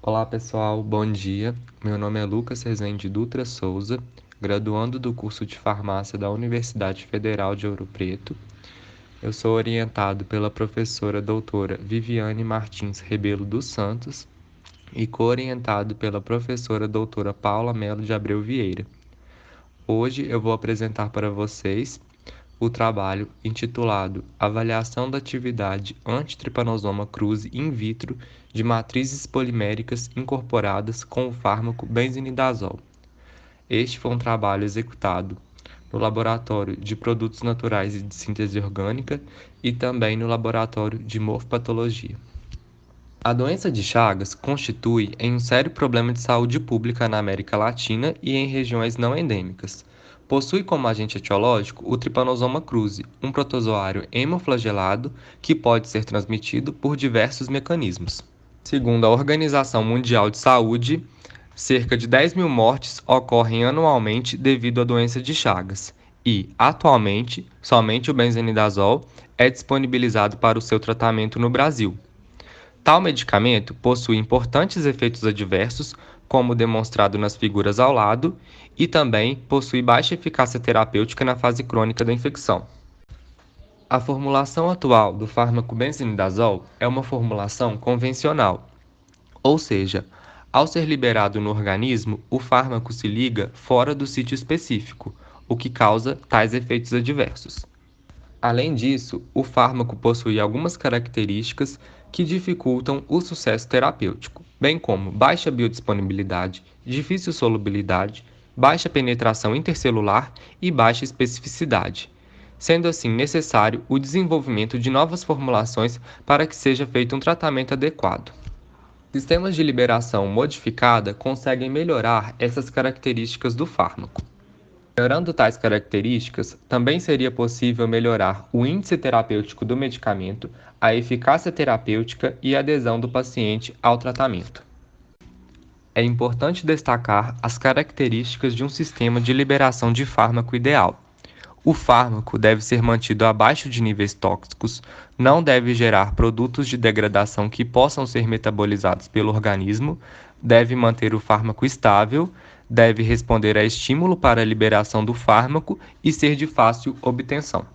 Olá pessoal, bom dia. Meu nome é Lucas Rezende Dutra Souza, graduando do curso de Farmácia da Universidade Federal de Ouro Preto. Eu sou orientado pela professora doutora Viviane Martins Rebelo dos Santos e co-orientado pela professora doutora Paula Melo de Abreu Vieira. Hoje eu vou apresentar para vocês o trabalho intitulado Avaliação da atividade antitripanosoma cruzi in vitro de matrizes poliméricas incorporadas com o fármaco benzinidazol. Este foi um trabalho executado no Laboratório de Produtos Naturais e de Síntese Orgânica e também no Laboratório de Morfopatologia. A doença de Chagas constitui um sério problema de saúde pública na América Latina e em regiões não endêmicas. Possui como agente etiológico o Trypanosoma cruzi, um protozoário hemoflagelado que pode ser transmitido por diversos mecanismos. Segundo a Organização Mundial de Saúde, cerca de 10 mil mortes ocorrem anualmente devido à doença de Chagas e, atualmente, somente o benzenidazol é disponibilizado para o seu tratamento no Brasil. Tal medicamento possui importantes efeitos adversos, como demonstrado nas figuras ao lado, e também possui baixa eficácia terapêutica na fase crônica da infecção. A formulação atual do fármaco benzinidazol é uma formulação convencional, ou seja, ao ser liberado no organismo, o fármaco se liga fora do sítio específico, o que causa tais efeitos adversos. Além disso, o fármaco possui algumas características que dificultam o sucesso terapêutico, bem como baixa biodisponibilidade, difícil solubilidade, baixa penetração intercelular e baixa especificidade, sendo assim necessário o desenvolvimento de novas formulações para que seja feito um tratamento adequado. Sistemas de liberação modificada conseguem melhorar essas características do fármaco. Melhorando tais características, também seria possível melhorar o índice terapêutico do medicamento, a eficácia terapêutica e a adesão do paciente ao tratamento. É importante destacar as características de um sistema de liberação de fármaco ideal. O fármaco deve ser mantido abaixo de níveis tóxicos, não deve gerar produtos de degradação que possam ser metabolizados pelo organismo, deve manter o fármaco estável, deve responder a estímulo para a liberação do fármaco e ser de fácil obtenção.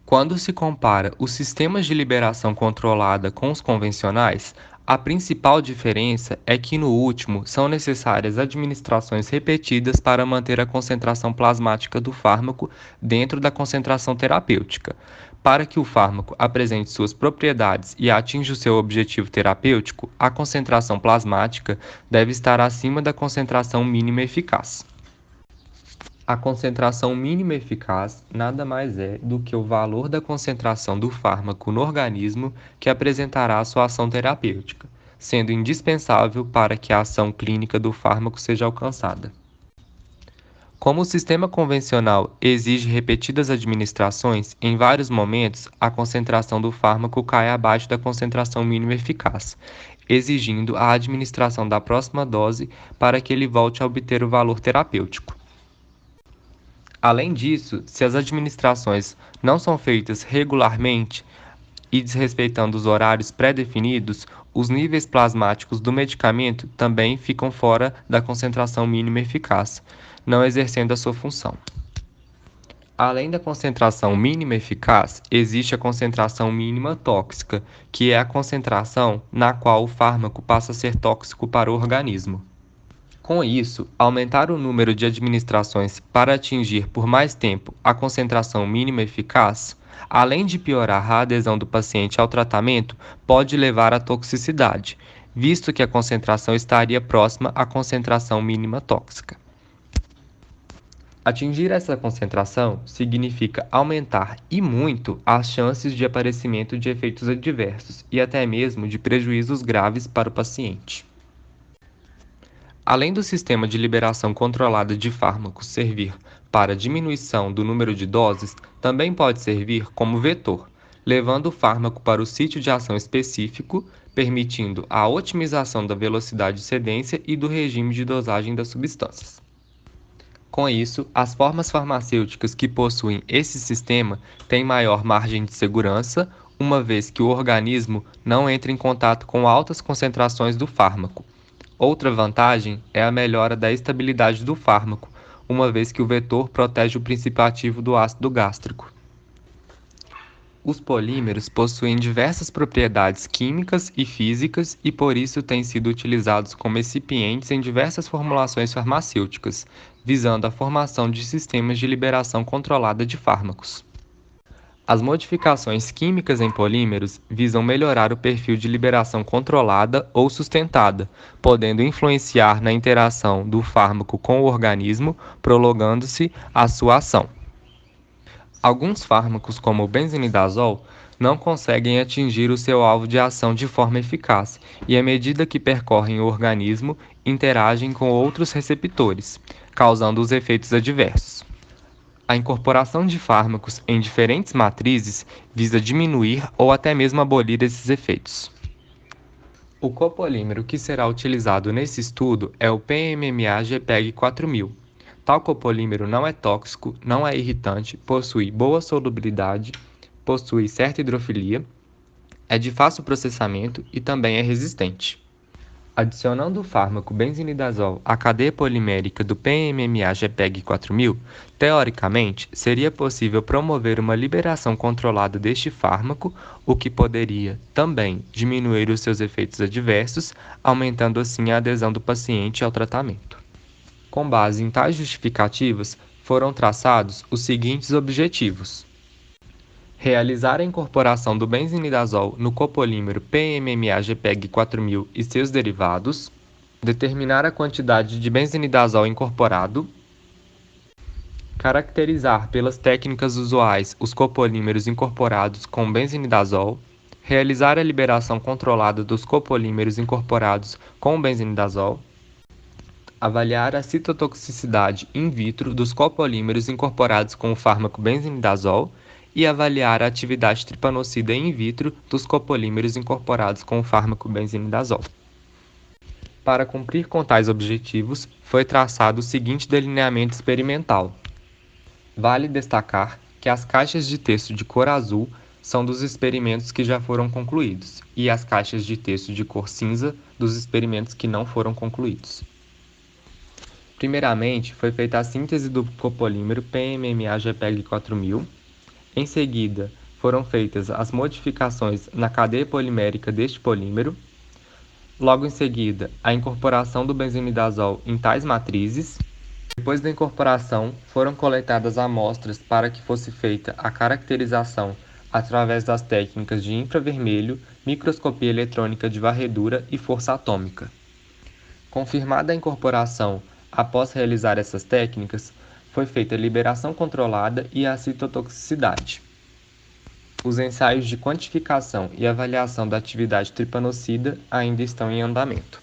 Quando se compara os sistemas de liberação controlada com os convencionais, a principal diferença é que no último são necessárias administrações repetidas para manter a concentração plasmática do fármaco dentro da concentração terapêutica. Para que o fármaco apresente suas propriedades e atinja o seu objetivo terapêutico, a concentração plasmática deve estar acima da concentração mínima eficaz. A concentração mínima eficaz nada mais é do que o valor da concentração do fármaco no organismo que apresentará a sua ação terapêutica, sendo indispensável para que a ação clínica do fármaco seja alcançada. Como o sistema convencional exige repetidas administrações, em vários momentos a concentração do fármaco cai abaixo da concentração mínima eficaz, exigindo a administração da próxima dose para que ele volte a obter o valor terapêutico. Além disso, se as administrações não são feitas regularmente e desrespeitando os horários pré-definidos, os níveis plasmáticos do medicamento também ficam fora da concentração mínima eficaz, não exercendo a sua função. Além da concentração mínima eficaz, existe a concentração mínima tóxica, que é a concentração na qual o fármaco passa a ser tóxico para o organismo. Com isso, aumentar o número de administrações para atingir por mais tempo a concentração mínima eficaz, além de piorar a adesão do paciente ao tratamento, pode levar à toxicidade, visto que a concentração estaria próxima à concentração mínima tóxica. Atingir essa concentração significa aumentar e muito as chances de aparecimento de efeitos adversos e até mesmo de prejuízos graves para o paciente. Além do sistema de liberação controlada de fármacos servir para a diminuição do número de doses, também pode servir como vetor, levando o fármaco para o sítio de ação específico, permitindo a otimização da velocidade de cedência e do regime de dosagem das substâncias. Com isso, as formas farmacêuticas que possuem esse sistema têm maior margem de segurança, uma vez que o organismo não entra em contato com altas concentrações do fármaco. Outra vantagem é a melhora da estabilidade do fármaco, uma vez que o vetor protege o princípio ativo do ácido gástrico. Os polímeros possuem diversas propriedades químicas e físicas e por isso têm sido utilizados como excipientes em diversas formulações farmacêuticas, visando a formação de sistemas de liberação controlada de fármacos. As modificações químicas em polímeros visam melhorar o perfil de liberação controlada ou sustentada, podendo influenciar na interação do fármaco com o organismo, prolongando-se a sua ação. Alguns fármacos, como o benzinidazol, não conseguem atingir o seu alvo de ação de forma eficaz e, à medida que percorrem o organismo, interagem com outros receptores, causando os efeitos adversos. A incorporação de fármacos em diferentes matrizes visa diminuir ou até mesmo abolir esses efeitos. O copolímero que será utilizado nesse estudo é o PMMA-GPEG 4000. Tal copolímero não é tóxico, não é irritante, possui boa solubilidade, possui certa hidrofilia, é de fácil processamento e também é resistente. Adicionando o fármaco benzinidazol à cadeia polimérica do PMMA-GPEG 4000, teoricamente, seria possível promover uma liberação controlada deste fármaco, o que poderia, também, diminuir os seus efeitos adversos, aumentando assim a adesão do paciente ao tratamento. Com base em tais justificativas, foram traçados os seguintes objetivos: realizar a incorporação do benzinidazol no copolímero PMMA-GPEG 4000 e seus derivados, determinar a quantidade de benzinidazol incorporado, caracterizar pelas técnicas usuais os copolímeros incorporados com benzinidazol, realizar a liberação controlada dos copolímeros incorporados com benzinidazol, avaliar a citotoxicidade in vitro dos copolímeros incorporados com o fármaco benzinidazol e avaliar a atividade tripanocida in vitro dos copolímeros incorporados com o fármaco benzinidazol. Para cumprir com tais objetivos, foi traçado o seguinte delineamento experimental. Vale destacar que as caixas de texto de cor azul são dos experimentos que já foram concluídos e as caixas de texto de cor cinza dos experimentos que não foram concluídos. Primeiramente, foi feita a síntese do copolímero PMMA-GPEG 4000. Em seguida, foram feitas as modificações na cadeia polimérica deste polímero. Logo em seguida, a incorporação do benzinidazol em tais matrizes. Depois da incorporação, foram coletadas amostras para que fosse feita a caracterização através das técnicas de infravermelho, microscopia eletrônica de varredura e força atômica. Confirmada a incorporação, após realizar essas técnicas, foi feita a liberação controlada e a citotoxicidade. Os ensaios de quantificação e avaliação da atividade tripanocida ainda estão em andamento.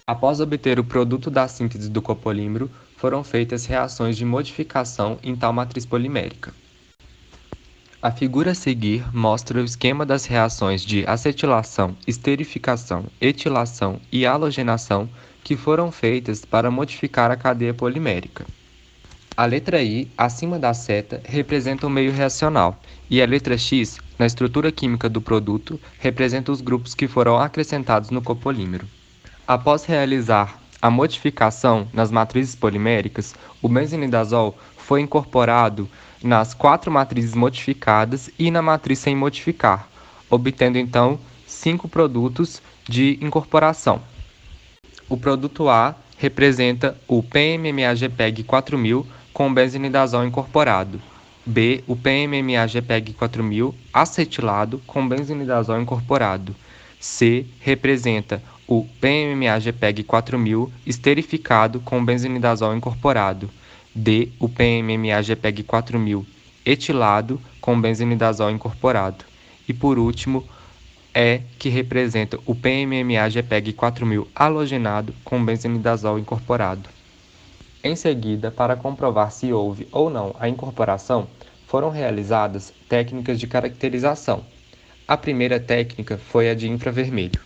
Após obter o produto da síntese do copolímero, foram feitas reações de modificação em tal matriz polimérica. A figura a seguir mostra o esquema das reações de acetilação, esterificação, etilação e halogenação que foram feitas para modificar a cadeia polimérica. A letra I, acima da seta, representa o meio reacional, e a letra X, na estrutura química do produto, representa os grupos que foram acrescentados no copolímero. Após realizar a modificação nas matrizes poliméricas, o benzinidazol foi incorporado nas 4 matrizes modificadas e na matriz sem modificar, obtendo então 5 produtos de incorporação. O produto A representa o PMMA-GPEG 4000 com benzinidazol incorporado. B, o PMMA-GPEG 4000 acetilado com benzinidazol incorporado. C, representa o PMMA-GPEG 4000 esterificado com benzinidazol incorporado. D, o PMMA-GPEG 4000 etilado com benzinidazol incorporado. E por último, E, que representa o PMMA-GPEG 4000 halogenado com benzinidazol incorporado. Em seguida, para comprovar se houve ou não a incorporação, foram realizadas técnicas de caracterização. A primeira técnica foi a de infravermelho.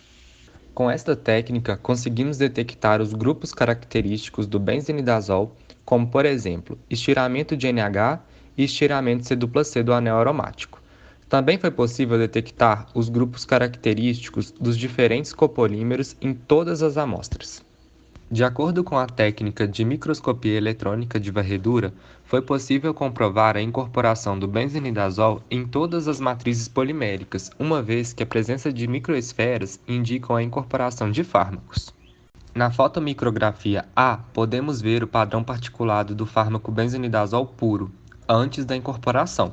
Com esta técnica, conseguimos detectar os grupos característicos do benzinidazol, como, por exemplo, estiramento de NH e estiramento C+C do anel aromático. Também foi possível detectar os grupos característicos dos diferentes copolímeros em todas as amostras. De acordo com a técnica de microscopia eletrônica de varredura, foi possível comprovar a incorporação do benzenidazol em todas as matrizes poliméricas, uma vez que a presença de microesferas indica a incorporação de fármacos. Na fotomicrografia A, podemos ver o padrão particulado do fármaco benzenidazol puro, antes da incorporação.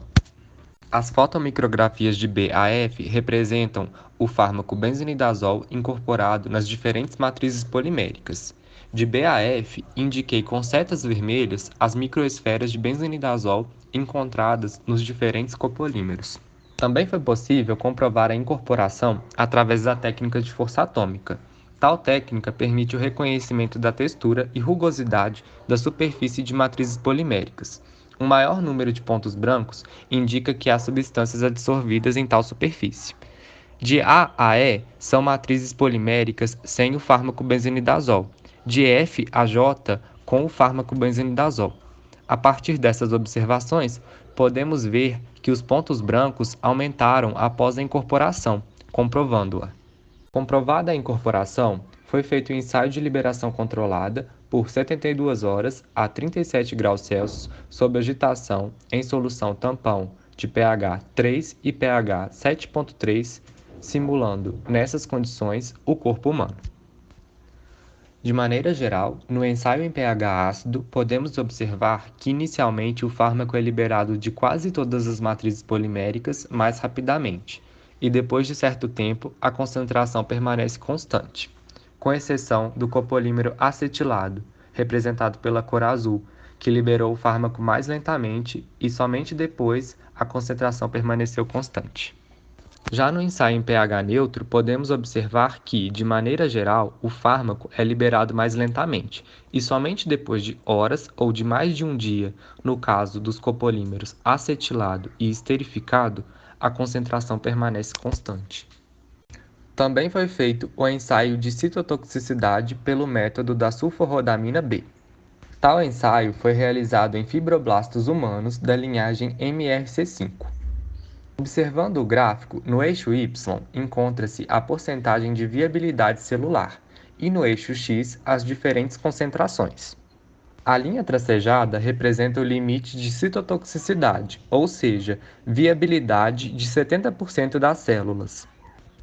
As fotomicrografias de B a F representam o fármaco benzenidazol incorporado nas diferentes matrizes poliméricas. De B a F, indiquei com setas vermelhas as microesferas de benzenidazol encontradas nos diferentes copolímeros. Também foi possível comprovar a incorporação através da técnica de força atômica. Tal técnica permite o reconhecimento da textura e rugosidade da superfície de matrizes poliméricas. Um maior número de pontos brancos indica que há substâncias adsorvidas em tal superfície. De A a E são matrizes poliméricas sem o fármaco benzenidazol. De F a J com o fármaco benzenidazol. A partir dessas observações, podemos ver que os pontos brancos aumentaram após a incorporação, comprovando-a. Comprovada a incorporação, foi feito o ensaio de liberação controlada por 72 horas a 37 graus Celsius sob agitação em solução tampão de pH 3 e pH 7,3, simulando, nessas condições, o corpo humano. De maneira geral, no ensaio em pH ácido, podemos observar que inicialmente o fármaco é liberado de quase todas as matrizes poliméricas mais rapidamente, e depois de certo tempo a concentração permanece constante, com exceção do copolímero acetilado, representado pela cor azul, que liberou o fármaco mais lentamente e somente depois a concentração permaneceu constante. Já no ensaio em pH neutro, podemos observar que, de maneira geral, o fármaco é liberado mais lentamente, e somente depois de horas ou de mais de um dia, no caso dos copolímeros acetilado e esterificado, a concentração permanece constante. Também foi feito o ensaio de citotoxicidade pelo método da sulforrodamina B. Tal ensaio foi realizado em fibroblastos humanos da linhagem MRC5. Observando o gráfico, no eixo Y encontra-se a porcentagem de viabilidade celular e no eixo X as diferentes concentrações. A linha tracejada representa o limite de citotoxicidade, ou seja, viabilidade de 70% das células.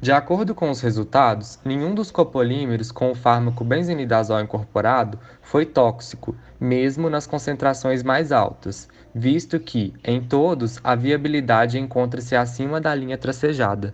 De acordo com os resultados, nenhum dos copolímeros com o fármaco benzenidazol incorporado foi tóxico, mesmo nas concentrações mais altas, visto que, em todos, a viabilidade encontra-se acima da linha tracejada.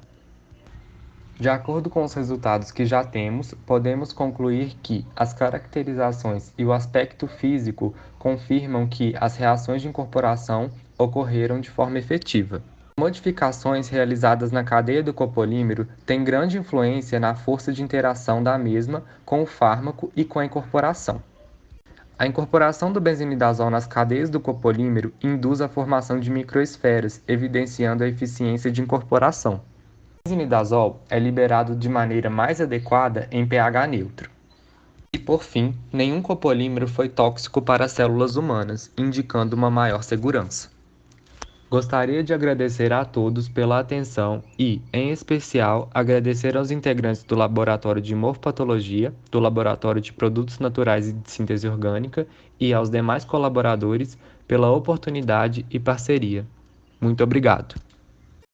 De acordo com os resultados que já temos, podemos concluir que as caracterizações e o aspecto físico confirmam que as reações de incorporação ocorreram de forma efetiva. Modificações realizadas na cadeia do copolímero têm grande influência na força de interação da mesma com o fármaco e com a incorporação. A incorporação do benzenidazol nas cadeias do copolímero induz a formação de microesferas, evidenciando a eficiência de incorporação. O benzenidazol é liberado de maneira mais adequada em pH neutro. E, por fim, nenhum copolímero foi tóxico para as células humanas, indicando uma maior segurança. Gostaria de agradecer a todos pela atenção e, em especial, agradecer aos integrantes do Laboratório de Morfopatologia, do Laboratório de Produtos Naturais e de Síntese Orgânica e aos demais colaboradores pela oportunidade e parceria. Muito obrigado.